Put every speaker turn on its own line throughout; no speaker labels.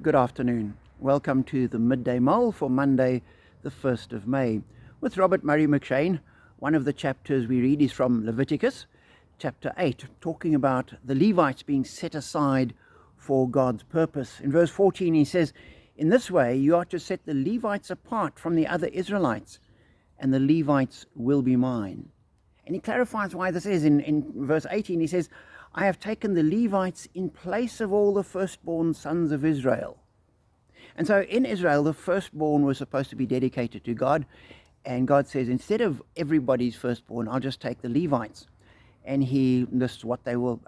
Good afternoon. Welcome to the Midday Mull for Monday, the 1st of May. With Robert Murray McShane, one of the chapters we read is from Leviticus, chapter 8, talking about the Levites being set aside for God's purpose. In verse 14 he says, "In this way you are to set the Levites apart from the other Israelites, and the Levites will be mine." And he clarifies why this is. In verse 18 he says, "I have taken the Levites in place of all the firstborn sons of Israel." And so in Israel, the firstborn was supposed to be dedicated to God. And God says, instead of everybody's firstborn, I'll just take the Levites. And he lists what they will,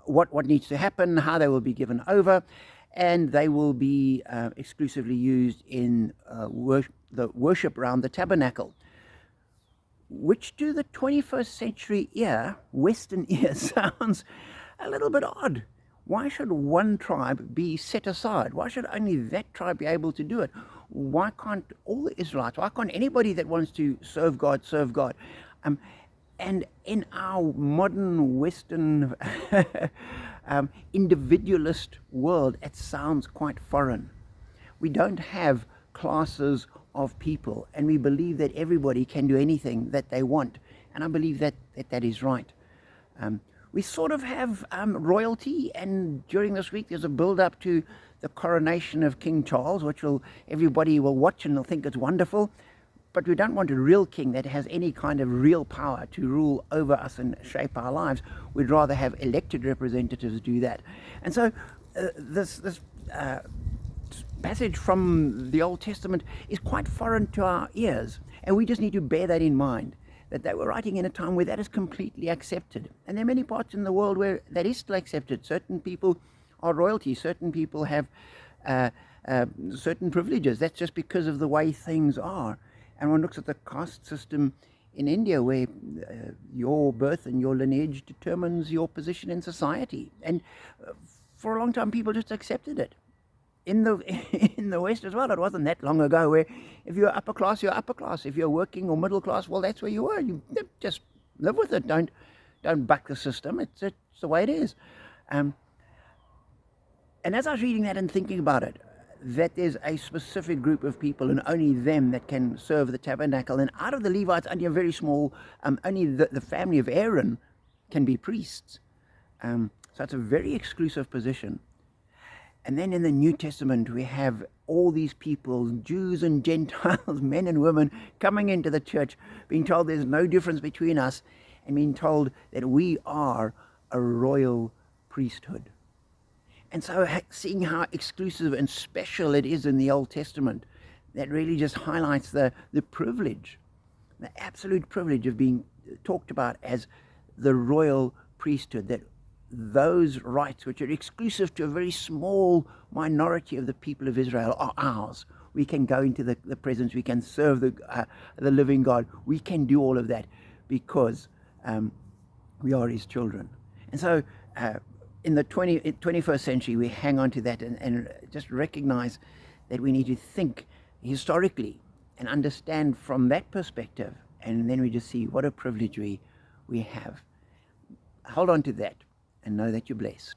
what needs to happen, how they will be given over, and they will be exclusively used in the worship around the tabernacle. Which to the 21st century ear, Western ear, sounds a little bit odd. Why should one tribe be set aside? Why should only that tribe be able to do it? Why can't all the Israelites, why can't anybody that wants to serve God, serve God? And in our modern Western individualist world, it sounds quite foreign. We don't have classes of people, and we believe that everybody can do anything that they want. And I believe that is right. We sort of have royalty, and during this week there's a build-up to the coronation of King Charles, which everybody will watch and they'll think it's wonderful. But we don't want a real king that has any kind of real power to rule over us and shape our lives. We'd rather have elected representatives do that. And so this passage from the Old Testament is quite foreign to our ears, and we just need to bear that in mind, that they were writing in a time where that is completely accepted. And there are many parts in the world where that is still accepted. Certain people are royalty, certain people have certain privileges. That's just because of the way things are. And one looks at the caste system in India, where your birth and your lineage determines your position in society. And for a long time people just accepted it. In the West as well, it wasn't that long ago where if you're upper class, you're upper class. If you're working or middle class, well, that's where you were. You just live with it. Don't buck the system. It's the way it is. And as I was reading that and thinking about it, that there's a specific group of people and only them that can serve the tabernacle. And out of the Levites, only a very small, only the family of Aaron can be priests. So it's a very exclusive position. And then in the New Testament, we have all these people, Jews and Gentiles, men and women, coming into the church, being told there's no difference between us, and being told that we are a royal priesthood. And so seeing how exclusive and special it is in the Old Testament, that really just highlights the privilege, the absolute privilege of being talked about as the royal priesthood, that those rights which are exclusive to a very small minority of the people of Israel are ours. We can go into the presence, we can serve the living God. We can do all of that because we are his children. And so in the 21st century, we hang on to that and just recognize that we need to think historically and understand from that perspective. And then we just see what a privilege we have. Hold on to that and know that you're blessed.